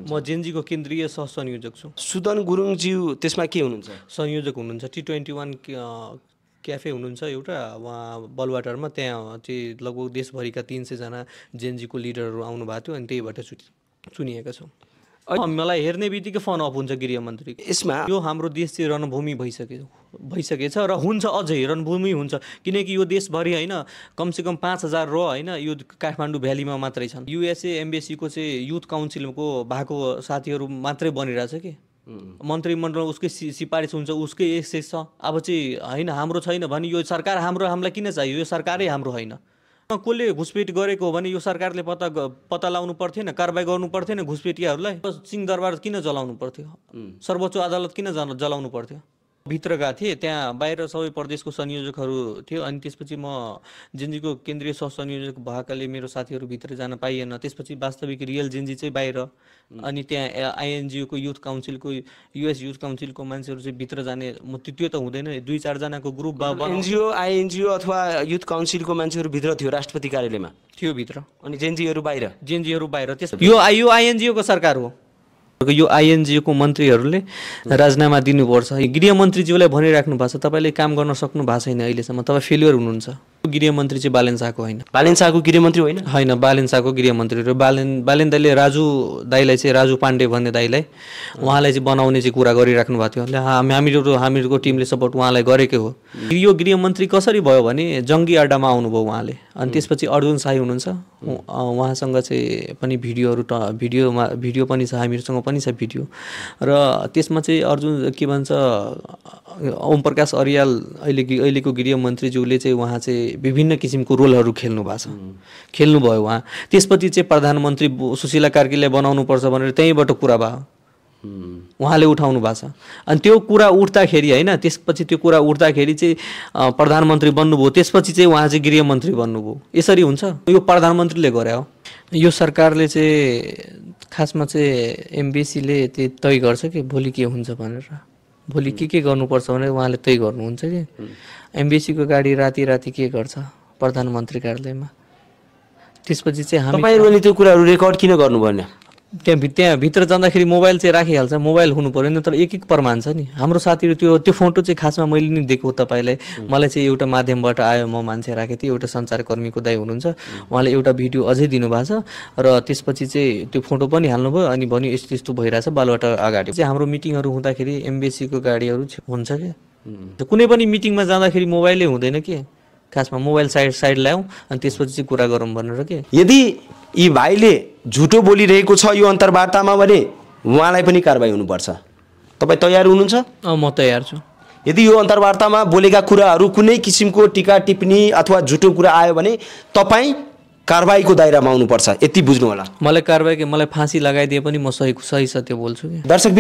म जेनजीको केन्द्रीय सहसंयोजक छु। सुदन गुरुङज्यू त्यसमा के हुनुहुन्छ? संयोजक हुनुहुन्छ। T21 क्याफे हुनुहुन्छ एउटा वहाँ बलवाटारमा, त्यहाँ चाहिँ लगभग देशभरिका 300 जना जेनजीको लिडरहरू आउनु भएको थियो अनि त्यहीबाट चुनिएका छौँ। मलाई हेर्ने बित्तिकै फोन अफ हुन्छ गृहमन्त्री। यसमा यो हाम्रो देश चाहिँ रणभूमि भइसकेछ र हुन्छ, अझै रणभूमि हुन्छ, किनकि यो देशभरि होइन कमसेकम 5000 होइन यो काठमाडौँ भ्यालीमा मात्रै छन्। युएसए एम्बेसीको चाहिँ युथ काउन्सिलको भएको साथीहरू मात्रै बनिरहेछ कि मन्त्रीमण्डल उसकै सिफारिस हुन्छ, उसकै एक्सेस छ। अब चाहिँ होइन हाम्रो छैन भने यो सरकार हामीलाई किन चाहियो? यो सरकारै हाम्रो होइन। कसले घुसपेट गरेको हो भने यो सरकारले पत्ता लाउनु पर्थेन, कारबाही गर्नु पर्थेन घुसपेटियाहरूलाई? सिंहदरबार किन जलाउनु पर्थ्यो? सर्वोच्च अदालत किन जलाउनु पर्थ्यो? भित्र गएको थिएँ, त्यहाँ बाहिर सबै प्रदेशको संयोजकहरू थियो अनि त्यसपछि म जेनजीको केन्द्रीय सहसंयोजक भएकाले मेरो साथीहरू भित्र जान पाइएन। त्यसपछि वास्तविक रियल जेनजी चाहिँ बाहिर, अनि त्यहाँ आइएनजिओको युथ काउन्सिलको युएस युथ काउन्सिलको मान्छेहरू चाहिँ भित्र जाने त्यो त हुँदैन। 2-4 जनाको ग्रुप एनजिओ आइएनजिओ अथवा युथ काउन्सिलको मान्छेहरू भित्र थियो, राष्ट्रपति कार्यालयमा थियो भित्र, अनि जेनजीहरू बाहिर। यो आइएनजिओको सरकार हो। यो आइएनजिओको मन्त्रीहरूले राजीनामा दिनुपर्छ। गृहमन्त्रीज्यूलाई भनिराख्नु भएको छ तपाईँले काम गर्न सक्नु भएको छैन अहिलेसम्म, तपाईँ फेलियर हुनुहुन्छ। गृहमन्त्री चाहिँ बालेन शाहको होइन। बालेन शाहको गृहमन्त्री होइन? बालेन शाहको गृहमन्त्री हो। बालेन दाइले राजु दाइलाई चाहिँ राजु पाण्डे भन्ने दाइलाई उहाँलाई चाहिँ बनाउने चाहिँ कुरा गरिराख्नु भएको थियो। हामीहरूको टिमले सपोर्ट उहाँलाई गरेकै हो। यो गृहमन्त्री कसरी भयो भने जङ्गी अड्डामा आउनुभयो उहाँले, अनि त्यसपछि अर्जुन शाही हुनुहुन्छ, उहाँसँग चाहिँ पनि भिडियो पनि छ, हामीहरूसँग पनि छ भिडियो। र त्यसमा चाहिँ अर्जुन के भन्छ ओम प्रकाश अर्याल अहिलेको गृहमन्त्रीज्यूले चाहिँ उहाँ चाहिँ विभिन्न किसिमको रोलहरू खेल्नुभयो उहाँ। त्यसपछि चाहिँ प्रधानमन्त्री सुशीला कार्कीलाई बनाउनुपर्छ भनेर त्यहीँबाट कुरा भयो, उहाँले उठाउनु भएको छ। अनि त्यो कुरा उठ्दाखेरि होइन, त्यसपछि त्यो कुरा उठ्दाखेरि चाहिँ प्रधानमन्त्री बन्नुभयो, त्यसपछि चाहिँ उहाँ चाहिँ गृहमन्त्री बन्नुभयो। यसरी हुन्छ? यो प्रधानमन्त्रीले गरे हो। यो सरकारले चाहिँ खासमा चाहिँ एम्बेसीले तय गर्छ कि भोलि के हुन्छ भनेर, भोलि के गर्नुपर्छ भनेर उहाँले तय गर्नुहुन्छ कि। एम्बेसीको गाडी राति के गर्छ प्रधानमन्त्री कार्यालयमा, त्यसपछि चाहिँ तपाईँहरूले त्यो कुराहरू रेकर्ड किन गर्नु भएन? त्यहाँ भित्र जाँदाखेरि मोबाइल चाहिँ राखिहाल्छ, मोबाइल हुनु पर्यो, तर एक प्रमाण छ नि। हाम्रो साथीहरू त्यो फोटो चाहिँ खासमा मैले नि दिएको तपाईँलाई, मलाई चाहिँ एउटा माध्यमबाट आयो, म मान्छे राखेको थिएँ, एउटा सञ्चारकर्मीको दाइ हुनुहुन्छ, उहाँले एउटा भिडियो अझै दिनुभएको छ र त्यसपछि चाहिँ त्यो फोटो पनि हाल्नुभयो अनि भन्यो यस्तो यस्तो भइरहेछ बालुवाटा अगाडि। चाहिँ हाम्रो मिटिङहरू हुँदाखेरि एम्बेसीको गाडीहरू हुन्छ क्या, कुनै पनि मिटिङमा जाँदाखेरि मोबाइलै हुँदैन कि, खासमा मोबाइल साइड ल्याउँ अनि त्यसपछि चाहिँ कुरा गरौँ भनेर के। यदि यी भाइले झुटो बोलिरहेको छ यो अन्तर्वार्तामा भने उहाँलाई पनि कारबाही हुनुपर्छ। तपाईँ तयार हुनुहुन्छ? म तयार छु। यदि यो अन्तर्वार्तामा बोलेका कुराहरू कुनै किसिमको टिका टिप्पणी अथवा झुटो कुरा आयो भने तपाईँ कारबाहीको दायरामा आउनुपर्छ, यति बुझ्नु होला। मलाई फाँसी लगाइदिए पनि म सही सत्य बोल्छु। दर्शक